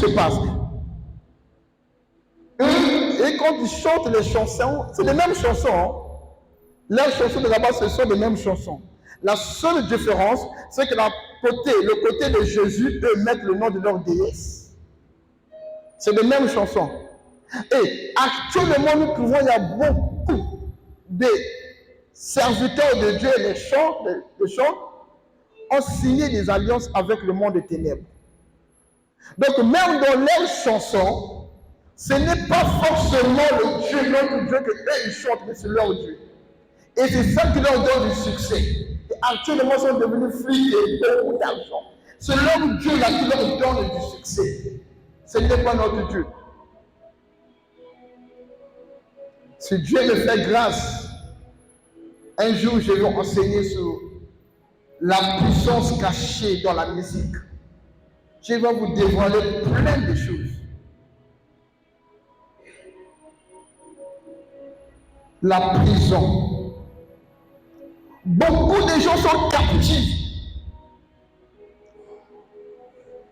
se passe? Et quand ils chantent les chansons, c'est les mêmes chansons. Hein? Leurs chansons de là-bas, ce sont les mêmes chansons. La seule différence, c'est que le côté de Jésus, eux mettent le nom de leur déesse. C'est les mêmes chansons. Et actuellement, nous trouvons, il y a beaucoup de serviteurs de Dieu, les chants, ont signé des alliances avec le monde des ténèbres. Donc, même dans leurs chansons, ce n'est pas forcément le Dieu, notre Dieu, que eux, ils chantent, mais c'est leur Dieu. Et c'est ça qui leur donne du succès. Et actuellement, ils sont devenus flics et beaucoup d'argent. C'est leur Dieu là qui leur donne du succès. Ce n'est pas notre Dieu. Si Dieu me fait grâce, un jour je vais enseigner sur la puissance cachée dans la musique. Je vais vous dévoiler plein de choses. La prison. Beaucoup de gens sont captifs.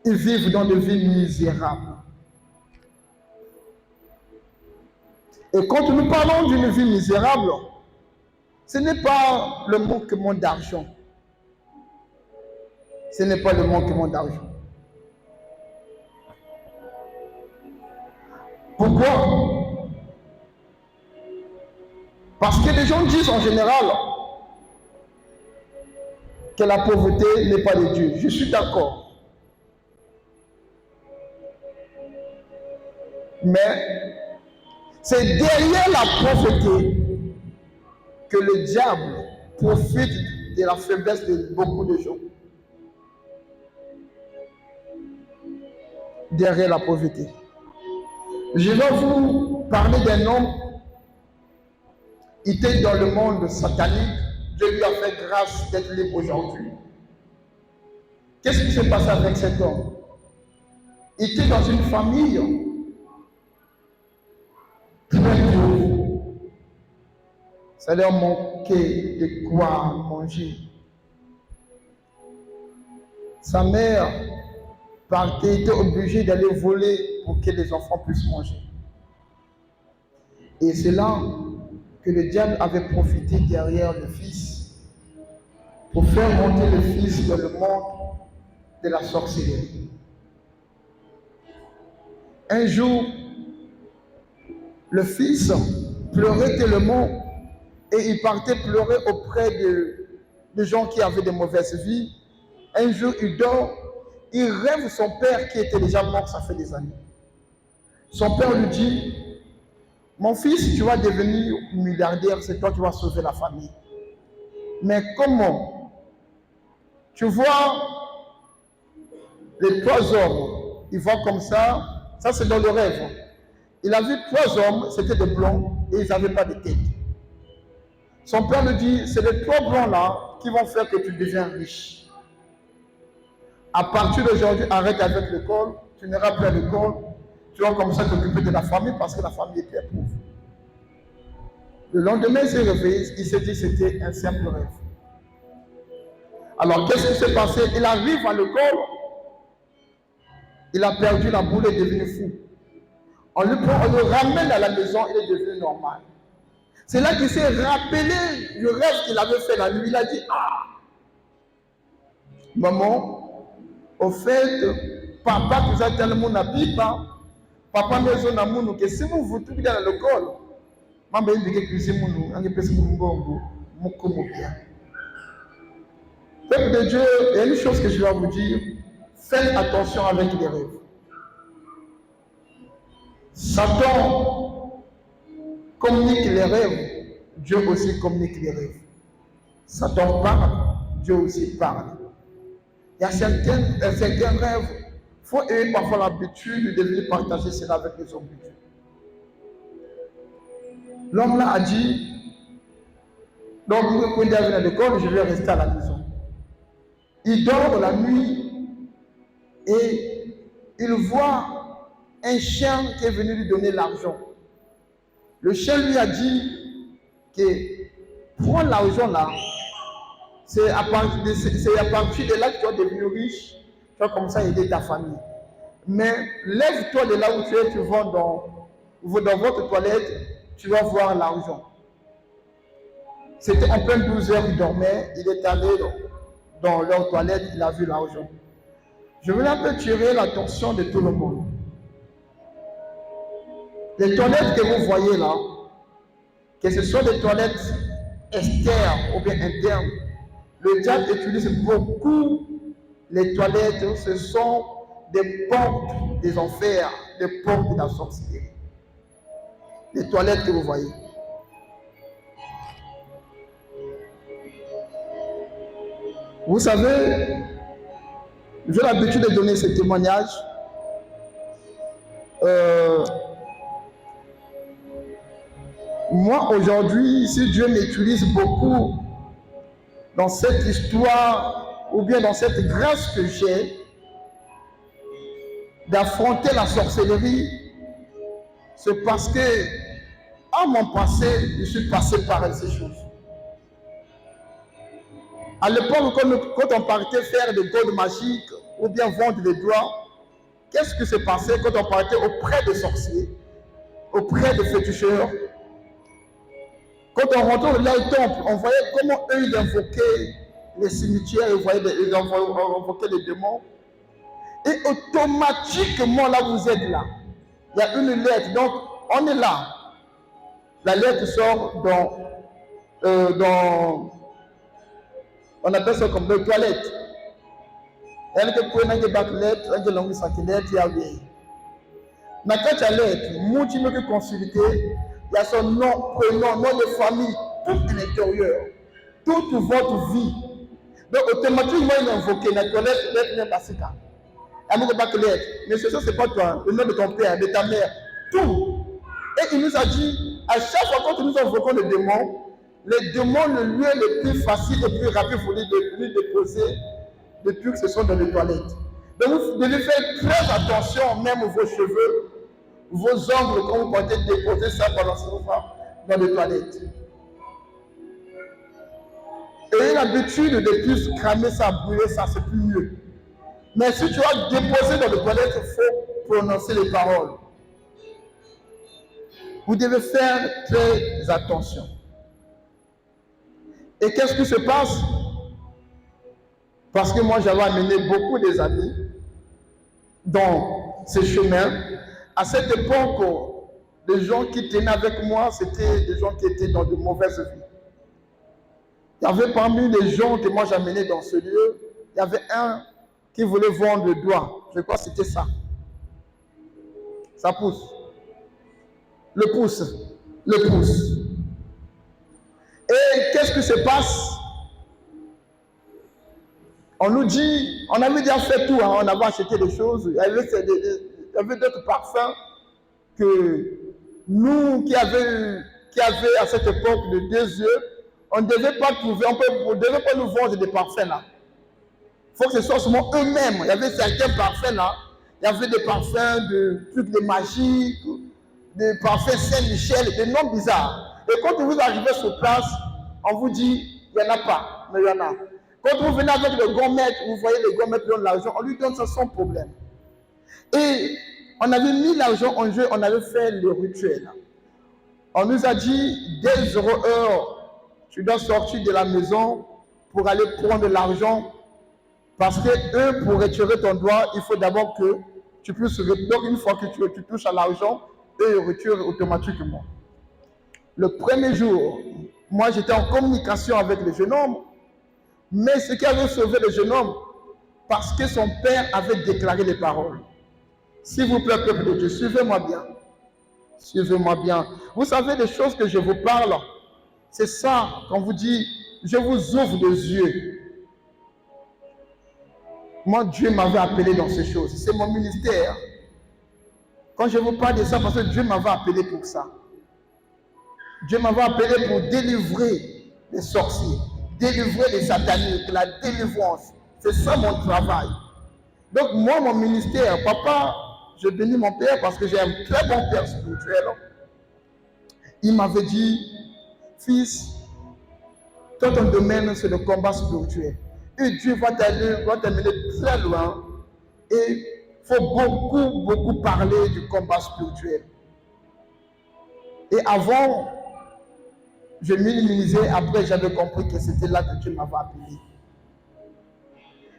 Ils vivent dans des vies misérables. Et quand nous parlons d'une vie misérable, ce n'est pas le manquement d'argent. Ce n'est pas le manquement d'argent. Pourquoi? Parce que les gens disent en général que la pauvreté n'est pas de Dieu. Je suis d'accord. Mais c'est derrière la pauvreté que le diable profite de la faiblesse de beaucoup de gens. Derrière la pauvreté. Je vais vous parler d'un homme. Il était dans le monde satanique. Dieu lui a fait grâce d'être libre aujourd'hui. Qu'est-ce qui s'est passé avec cet homme? Il était dans une famille très pauvre. Ça leur manquait de quoi manger. Sa mère était obligée d'aller voler pour que les enfants puissent manger. Et c'est là que le diable avait profité derrière le fils pour faire monter le fils dans le monde de la sorcellerie. Un jour, le fils pleurait tellement et il partait pleurer auprès de gens qui avaient de mauvaises vies. Un jour, il dort, il rêve son père qui était déjà mort, ça fait des années. Son père lui dit: mon fils, tu vas devenir milliardaire, c'est toi qui vas sauver la famille. Mais comment? Tu vois les 3 hommes, ils voient comme ça c'est dans le rêve. Il a vu 3 hommes, c'était des blancs et ils n'avaient pas de tête. Son père lui dit: c'est les 3 blancs là qui vont faire que tu deviens riche. À partir d'aujourd'hui, arrête avec l'école, tu n'iras plus à l'école, tu vas comme ça t'occuper de la famille parce que la famille était pauvre. Le lendemain, il s'est réveillé, il s'est dit que c'était un simple rêve. Alors, qu'est-ce qui s'est passé? Il arrive à l'école, il a perdu la boule et est devenu fou. On le ramène à la maison, il est devenu normal. C'est là qu'il s'est rappelé du rêve qu'il avait fait la nuit. Il a dit: ah, maman, au fait, papa nous a tellement n'habite pas. Papa nous a dit que si vous tout dans l'école, maman dit que c'est mon bien. Peuple de Dieu, il y a une chose que je vais vous dire: faites attention avec les rêves. Satan communique les rêves, Dieu aussi communique les rêves. Satan parle, Dieu aussi parle. Il y a certains rêves, il faut aimer parfois l'habitude de venir partager cela avec les hommes de Dieu. L'homme là a dit: donc quand il arrive à l'école, je vais rester à la maison. Il dort la nuit et il voit un chien qui est venu lui donner l'argent. Le chien lui a dit que prends l'argent là, c'est à partir de là que tu vas devenir riche, tu vas comme ça aider ta famille. Mais lève-toi de là où tu es, tu vas dans votre toilette, tu vas voir l'argent. C'était en pleine 12 heures, il dormait, il est allé dans leur toilette, il a vu l'argent. Je voulais un peu tirer l'attention de tout le monde. Les toilettes que vous voyez là, que ce soit des toilettes externes ou bien internes, le diable utilise beaucoup les toilettes, ce sont des portes des enfers, des portes de la sorcellerie. Les toilettes que vous voyez. Vous savez, j'ai l'habitude de donner ces témoignages. Moi, aujourd'hui, si Dieu m'utilise beaucoup dans cette histoire ou bien dans cette grâce que j'ai d'affronter la sorcellerie, c'est parce que, à mon passé, je suis passé par ces choses. À l'époque, quand on partait faire des godes magiques ou bien vendre des doigts, qu'est-ce qui s'est passé quand on partait auprès des sorciers, auprès des féticheurs? Quand on rentrait dans le temple, on voyait comment eux ils invoquaient les cimetières, ils invoquaient les démons. Et automatiquement, là vous êtes là. Il y a une lettre, donc on est là. La lettre sort on appelle ça comme des toilettes. Elle est pour une lettre, elle est longue lettre, il y a bien. Mais quand il y a lettre, moi qui me consulter, il y a son nom, prénom, nom de famille, tout à l'intérieur, toute votre vie. Donc automatiquement il est invoqué, la toilette, lettre n'est pas si calme. Elle ne pas que lettre, mais ce n'est pas toi, le nom de ton père, de ta mère, tout. Et il nous a dit, à chaque fois quand nous invoquons les démons, le lieu le plus facile et le plus rapide pour lui déposer depuis que ce sont dans les toilettes. Donc vous devez faire très attention, même vos cheveux, vos ongles, quand vous partez déposer ça pendant ce moment dans les toilettes. Ayez l'habitude de plus cramer ça, brûler ça, c'est plus mieux. Mais si tu as déposé dans les toilettes, il faut prononcer les paroles. Vous devez faire très attention. Et qu'est-ce qui se passe? Parce que moi, j'avais amené beaucoup des amis dans ces chemins. À cette époque, les gens qui tenaient avec moi, c'était des gens qui étaient dans de mauvaises vies. Il y avait parmi les gens que moi j'amenais dans ce lieu, il y avait un qui voulait vendre le doigt. Je crois que c'était ça. Ça pousse. Le pouce. Le pouce. Et qu'est-ce qui se passe? On nous dit, on avait déjà fait tout, hein, on avait acheté des choses. Il y avait d'autres parfums que nous qui avions à cette époque de 2 yeux, on ne devait pas trouver, on ne devait pas nous vendre des parfums là. Il faut que ce soit seulement eux-mêmes. Il y avait certains parfums là. Il y avait des parfums de trucs de magie, des parfums Saint-Michel, des noms bizarres. Et quand vous arrivez sur place, on vous dit, il n'y en a pas, mais il y en a. Quand vous venez avec le grand maître, vous voyez le grand maître donne l'argent, on lui donne ça sans problème. Et on avait mis l'argent en jeu, on avait fait le rituel. On nous a dit, dès 0 heure, tu dois sortir de la maison pour aller prendre l'argent. Parce que eux, pour retirer ton doigt, il faut d'abord que tu puisses retirer. Donc, une fois que tu touches à l'argent, eux, ils retirent automatiquement. Le premier jour, moi, j'étais en communication avec le jeune homme. Mais ce qui avait sauvé le jeune homme, parce que son père avait déclaré les paroles. S'il vous plaît, peuple de Dieu, suivez-moi bien. Suivez-moi bien. Vous savez, les choses que je vous parle, c'est ça, quand vous dit, je vous ouvre les yeux. Moi, Dieu m'avait appelé dans ces choses. C'est mon ministère. Quand je vous parle de ça, parce que Dieu m'avait appelé pour ça. Dieu m'avait appelé pour délivrer les sorciers, délivrer les sataniques, la délivrance. C'est ça mon travail. Donc moi, mon ministère, papa, je bénis mon père parce que j'ai un très bon père spirituel. Il m'avait dit, fils, toi ton domaine c'est le combat spirituel. Et Dieu va t'amener très loin. Et Il faut beaucoup parler du combat spirituel. Et avant, je minimisais, après j'avais compris que c'était là que Dieu m'avait appelé.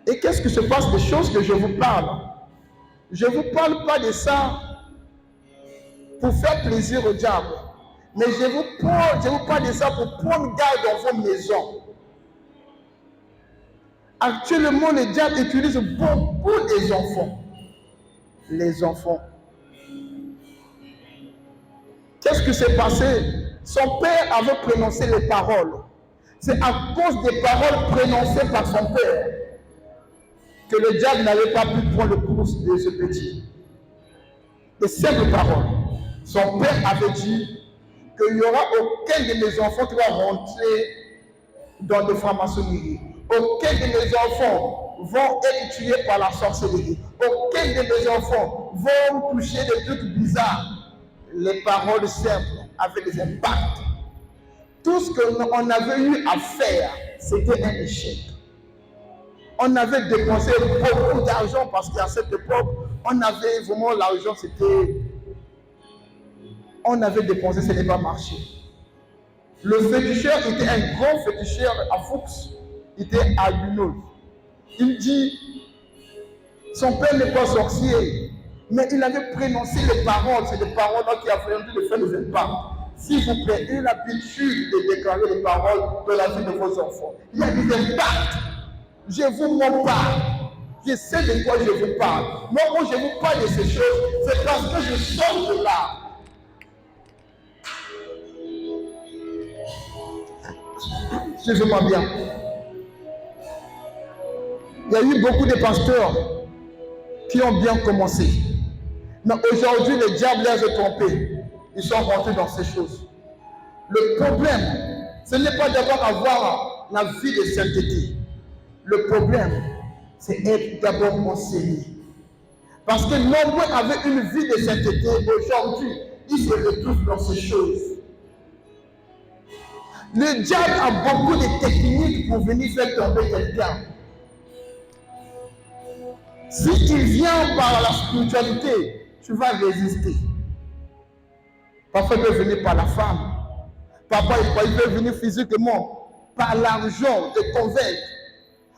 Et qu'est-ce qui se passe des choses que je vous parle? Je ne vous parle pas de ça pour faire plaisir au diable. Mais je vous parle de ça pour prendre garde dans vos maisons. Actuellement, le diable utilise beaucoup les enfants. Les enfants. Qu'est-ce qui s'est passé? Son père avait prononcé les paroles. C'est à cause des paroles prononcées par son père que le diable n'avait pas pu prendre le cours de ce petit. De simples paroles. Son père avait dit qu'il n'y aura aucun de mes enfants qui va rentrer dans des francs-maçonneries. Aucun de mes enfants vont être tués par la sorcellerie. Aucun de mes enfants vont toucher des trucs bizarres. Les paroles simples avaient des impacts. Tout ce qu'on avait eu à faire, c'était un échec. On avait dépensé beaucoup d'argent parce qu'à cette époque, on avait vraiment l'argent, c'était... On avait dépensé, ce n'est pas marché. Le féticheur était un grand féticheur à Fuchs. Il était à Luneuse. Il dit, son père n'est pas sorcier, mais il avait prononcé les paroles. C'est des paroles qui avaient de faire des impacts. S'il vous plaît, ayez l'habitude de déclarer les paroles de la vie de vos enfants. Il y a des impacts. Je ne vous mens pas. Je sais de quoi je vous parle. Moi, quand je vous parle de ces choses, c'est parce que je sors de là. Suivez-moi bien. Il y a eu beaucoup de pasteurs qui ont bien commencé. Mais aujourd'hui, le diable les a trompés. Ils sont rentrés dans ces choses. Le problème, ce n'est pas d'abord avoir la vie de sainteté. Le problème, c'est être d'abord enseigné. Parce que nombreux avaient une vie de sainteté. Aujourd'hui, ils se retrouvent dans ces choses. Le diable a beaucoup de techniques pour venir faire tomber quelqu'un. S'il vient par la spiritualité, tu vas résister. Parfois, il peut venir par la femme. Parfois, il peut venir physiquement, par l'argent, te convaincre.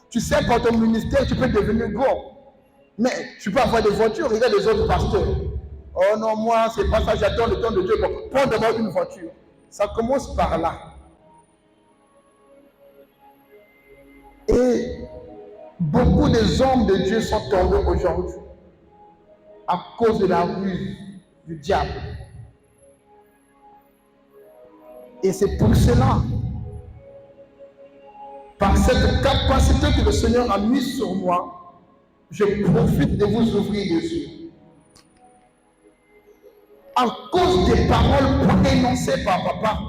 Tu sais, par ton ministère, tu peux devenir grand. Mais tu peux avoir des voitures, regarde les autres pasteurs. Oh non, moi, c'est pas ça, j'attends le temps de Dieu. Bon, prends d'abord une voiture. Ça commence par là. Et beaucoup des hommes de Dieu sont tombés aujourd'hui à cause de la ruse du diable. Et c'est pour cela, par cette capacité que le Seigneur a mise sur moi, je profite de vous ouvrir les yeux. À cause des paroles prononcées par papa,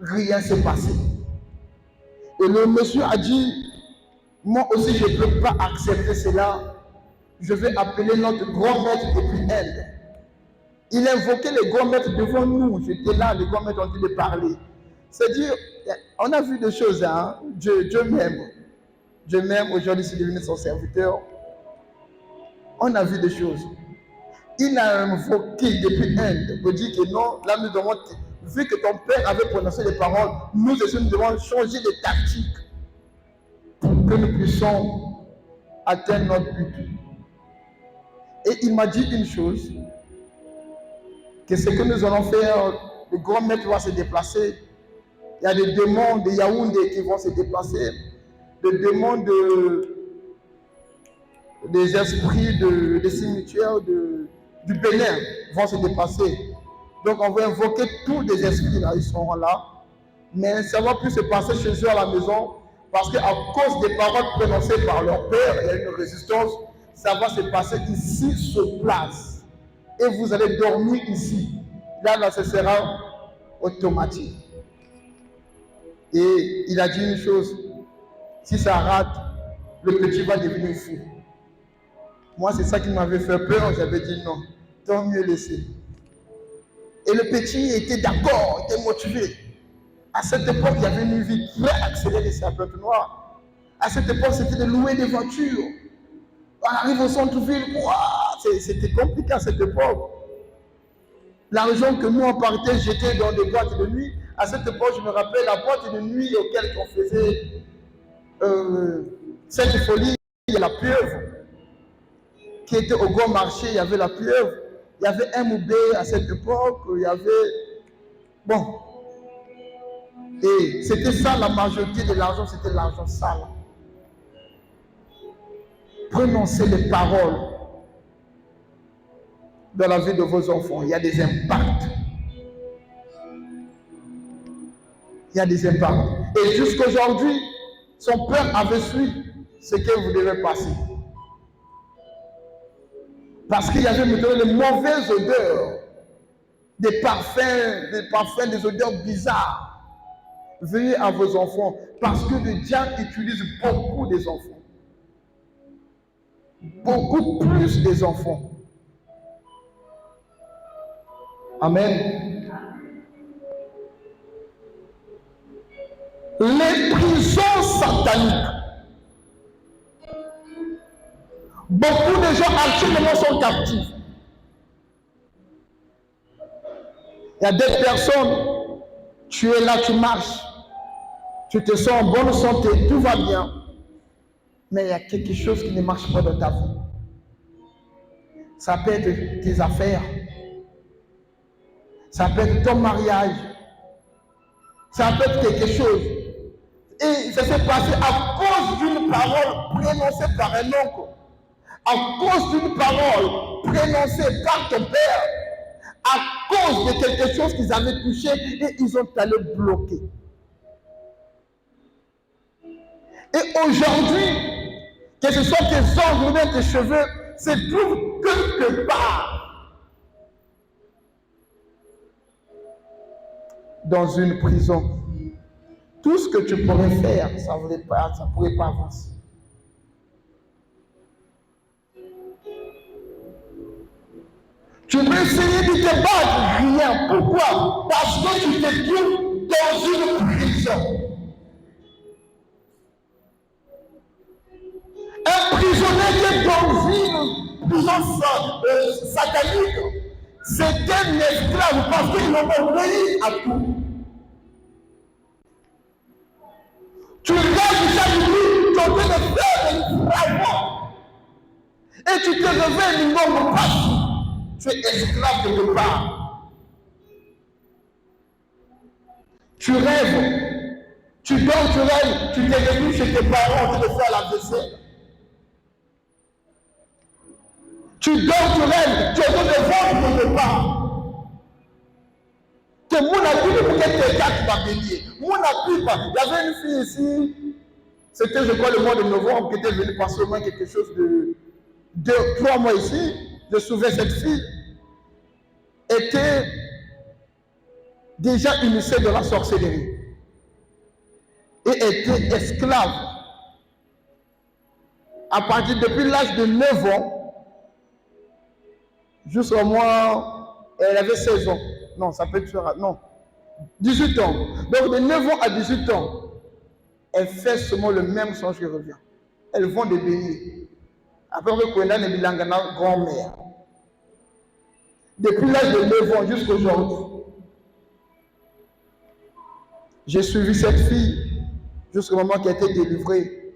rien ne s'est passé. Et le monsieur a dit, moi aussi je ne peux pas accepter cela. Je vais appeler notre grand maître depuis Inde. Il invoquait les grands maîtres devant nous. J'étais là, les grands maîtres ont dit de parler. C'est-à-dire, on a vu des choses, hein? Dieu m'aime. Dieu m'aime, aujourd'hui c'est devenu son serviteur. On a vu des choses. Il a invoqué depuis Inde pour dire que non, là nous devons, vu que ton père avait prononcé les paroles, nous aussi nous devons changer de tactique pour que nous puissions atteindre notre but. Et il m'a dit une chose, que ce que nous allons faire, le grand maître va se déplacer. Il y a des démons de Yaoundé qui vont se déplacer, des démons des esprits des cimetières du Bénin vont se déplacer. Donc on va invoquer tous les esprits là, ils seront là. Mais ça ne va plus se passer chez eux à la maison, parce qu'à cause des paroles prononcées par leur père, il y a une résistance, ça va se passer ici sur place. Et vous allez dormir ici. Là, ce sera automatique. Et il a dit une chose, si ça rate, le petit va devenir fou. Moi, c'est ça qui m'avait fait peur, j'avais dit non, tant mieux laisser. Et le petit était d'accord, était motivé. À cette époque, il y avait une vie très accélérée, c'est un peu noir. À cette époque, c'était de louer des voitures. On arrive au centre-ville, c'était compliqué à cette époque. L'argent que nous on partait jeter dans des boîtes de nuit, à cette époque, je me rappelle la boîte de nuit auquel on faisait cette folie, il y a la pieuvre, qui était au grand marché, il y avait la pieuvre, il y avait un moubé à cette époque, il y avait... Bon. Et c'était ça, la majorité de l'argent, c'était l'argent sale. Prononcez les paroles dans la vie de vos enfants. Il y a des impacts. Il y a des impacts. Et jusqu'aujourd'hui, son père avait su ce que vous devez passer. Parce qu'il y avait maintenant les mauvaises odeurs, des parfums, des odeurs bizarres. Veillez à vos enfants, parce que le diable utilise beaucoup des enfants. Beaucoup plus des enfants. Amen. Les prisons sataniques. Beaucoup de gens actuellement sont captifs. Il y a des personnes, tu es là, tu marches, tu te sens en bonne santé, tout va bien, mais il y a quelque chose qui ne marche pas dans ta vie. Ça peut être tes affaires, ça peut être ton mariage, ça peut être quelque chose. Et ça s'est passé à cause d'une parole prononcée par un oncle, à cause d'une parole prononcée par ton père, à cause de quelque chose qu'ils avaient touché et ils ont allé bloquer. Et aujourd'hui, que ce soit tes ongles ou même tes cheveux, se trouvent quelque part dans une prison. Tout ce que tu pourrais faire, ça ne pourrait pas avancer. Tu peux essayer de te battre, rien. Pourquoi? Parce que tu te trouves dans une prison. Un prisonnier qui est dans une prison satanique, c'est un esclave parce qu'ils ont obéi à tout. Tu regardes chaque nuit, tu es en train de faire des travaux. Et tu te réveilles du nombre pas. Tu es esclave quelque part. Tu rêves. Tu dors, tu rêves. Tu t'es réveillé chez tes parents en train de faire la vaisselle. Tu dors, tu rêves. Tu es en train de vendre quelque part. Que mon appui, peut-être quelqu'un qui va bénir. Mon appui, il y avait une fille ici. C'était, je crois, le mois de novembre qui était venue passer au moins quelque chose de 2-3 mois ici. Je souviens, cette fille était déjà initiée de la sorcellerie et était esclave. À partir depuis l'âge de 9 ans, jusqu'au mois, elle avait 16 ans. Non, ça peut être, non, 18 ans. Donc de 9 ans à 18 ans, elle fait seulement le même songe qui revient. Elle vend des beignets. Après, on veut qu'on ait une bilangana grand-mère. Depuis l'âge de 9 ans jusqu'à aujourd'hui, j'ai suivi cette fille jusqu'au moment qu'elle a été délivrée.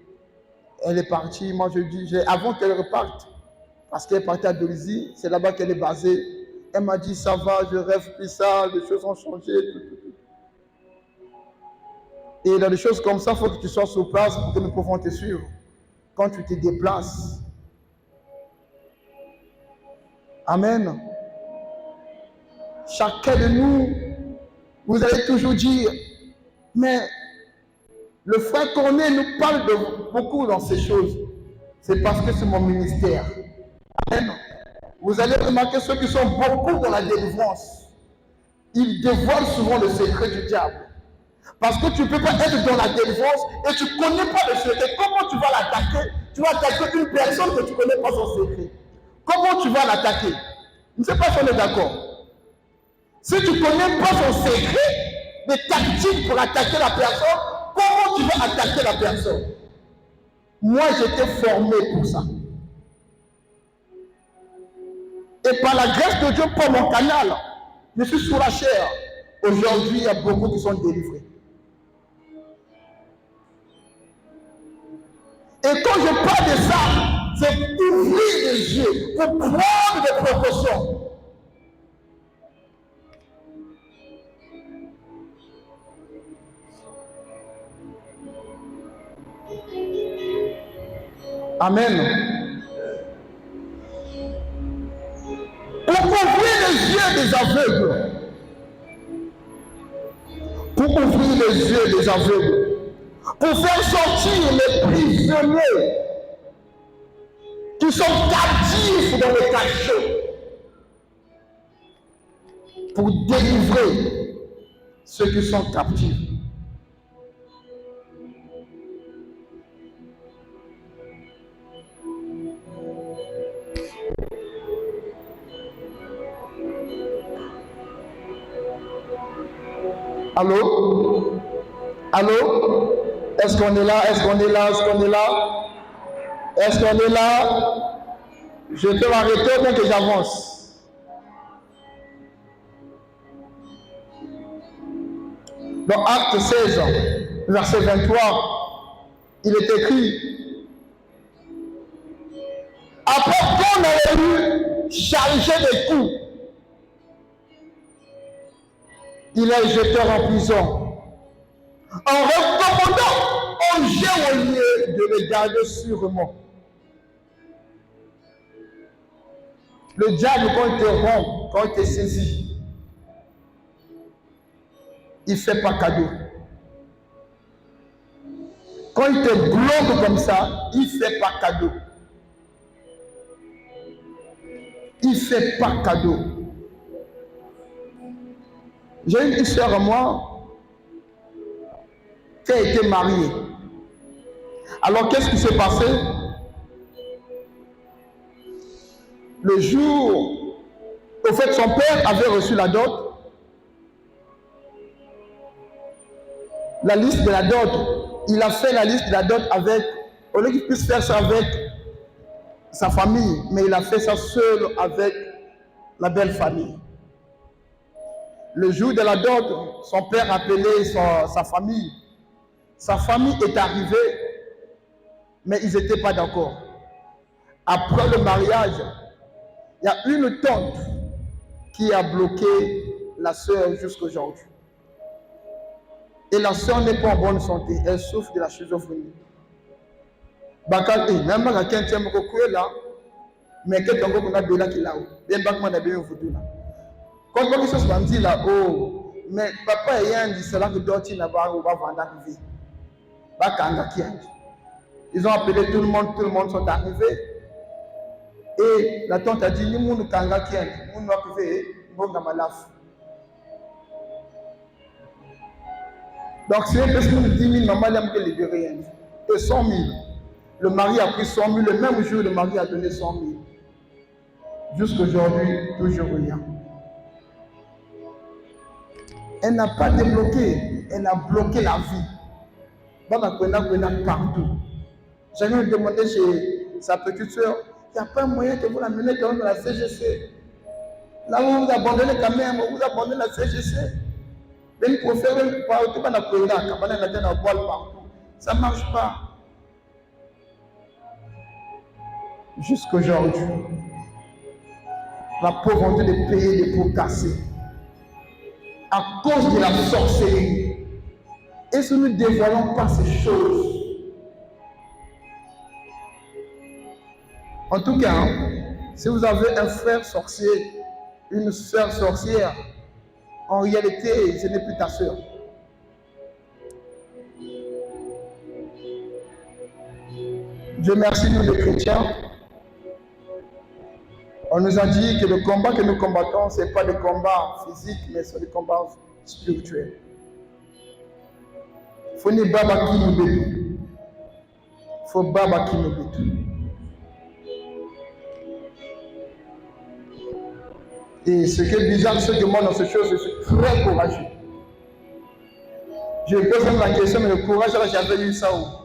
Elle est partie. Moi, je dis, avant qu'elle reparte, parce qu'elle est partie à Dolisie, c'est là-bas qu'elle est basée. Elle m'a dit, ça va, je rêve plus ça, les choses ont changé. Et dans des choses comme ça, il faut que tu sois sur place pour que nous pouvons te suivre. Quand tu te déplaces. Amen. Chacun de nous, vous allez toujours dire, mais le frère Corneille nous parle de beaucoup dans ces choses. C'est parce que c'est mon ministère. Amen. Vous allez remarquer ceux qui sont beaucoup dans la délivrance. Ils dévoilent souvent le secret du diable. Parce que tu ne peux pas être dans la délivrance et tu ne connais pas le secret. Comment tu vas l'attaquer? Tu vas attaquer une personne que tu ne connais pas son secret. Comment tu vas l'attaquer? Je ne sais pas si on est d'accord. Si tu ne connais pas son secret, des tactiques pour attaquer la personne, comment tu vas attaquer la personne? Moi, j'étais formé pour ça. Et par la grâce de Dieu, par mon canal, je suis sous la chair. Aujourd'hui, il y a beaucoup qui sont délivrés. Et quand je parle de ça, c'est ouvrir les yeux pour prendre des précautions. Amen. Pour ouvrir les yeux des aveugles. Pour ouvrir les yeux des aveugles. Pour faire sortir les prisonniers qui sont captifs dans le cachot. Pour délivrer ceux qui sont captifs. Allô? Allô? Est-ce qu'on est là? Est-ce qu'on est là? Est-ce qu'on est là? Est-ce qu'on est là? Je peux m'arrêter bien que j'avance. Dans Acte 16, verset 23, il est écrit: après qu'on avait eu chargé des coups, il est jeté en prison. En recommandant aux geôliers de les garder sûrement. Le diable, quand il te rompt, quand il te saisit, il ne fait pas cadeau. Quand il te bloque comme ça, il ne fait pas cadeau. Il ne fait pas cadeau. J'ai une sœur à moi qui a été mariée. Alors qu'est-ce qui s'est passé? Le jour, au fait, son père avait reçu la dot. La liste de la dot. Il a fait la liste de la dot avec, au lieu qu'il puisse faire ça avec sa famille, mais il a fait ça seul avec la belle famille. Le jour de la dot, son père a appelé sa famille. Sa famille est arrivée, mais ils n'étaient pas d'accord. Après le mariage, il y a une tante qui a bloqué la sœur jusqu'à aujourd'hui. Et la sœur n'est pas en bonne santé, elle souffre de la schizophrénie. Même quand quelqu'un est là, mais quelqu'un a de là qui est là-haut. Bien, Bakman a bien vu là. Quand quelque chose m'a dit là, oh, mais papa et un dit cela que d'autres n'a pas vendre arriver. Ils ont appelé tout le monde sont arrivés. Et la tante a dit, ni moun kanga kien, moun va priver, bon dans ma laf. Donc si une personne 10 000, maman l'aime que libérer. Et 100 000. Le mari a pris 100 000, le même jour le mari a donné 100 000. Jusqu'aujourd'hui, toujours rien. Elle n'a pas débloqué, elle a bloqué la vie. Partout. J'allais demander chez sa petite soeur, il n'y a pas moyen que vous la menez quand même dans la CGC. Là où vous abandonnez quand même, vous abandonnez la CGC. Mais pour faire partout, ça ne marche pas. Jusqu'aujourd'hui, la pauvreté de payer des pots cassés à cause de la sorcellerie. Et si nous ne dévoilons pas ces choses, en tout cas, si vous avez un frère sorcier, une sœur sorcière, en réalité, ce n'est plus ta sœur. Dieu merci, nous les chrétiens. On nous a dit que le combat que nous combattons, ce n'est pas des combats physiques, mais c'est des combats spirituels. Il faut ne baba qui nous bénit. Il faut baba qui nous bénit. Et ce qui est bizarre, c'est que moi, dans ces choses, je suis très courageux. Je pose même la question, mais le courage, j'avais eu ça où?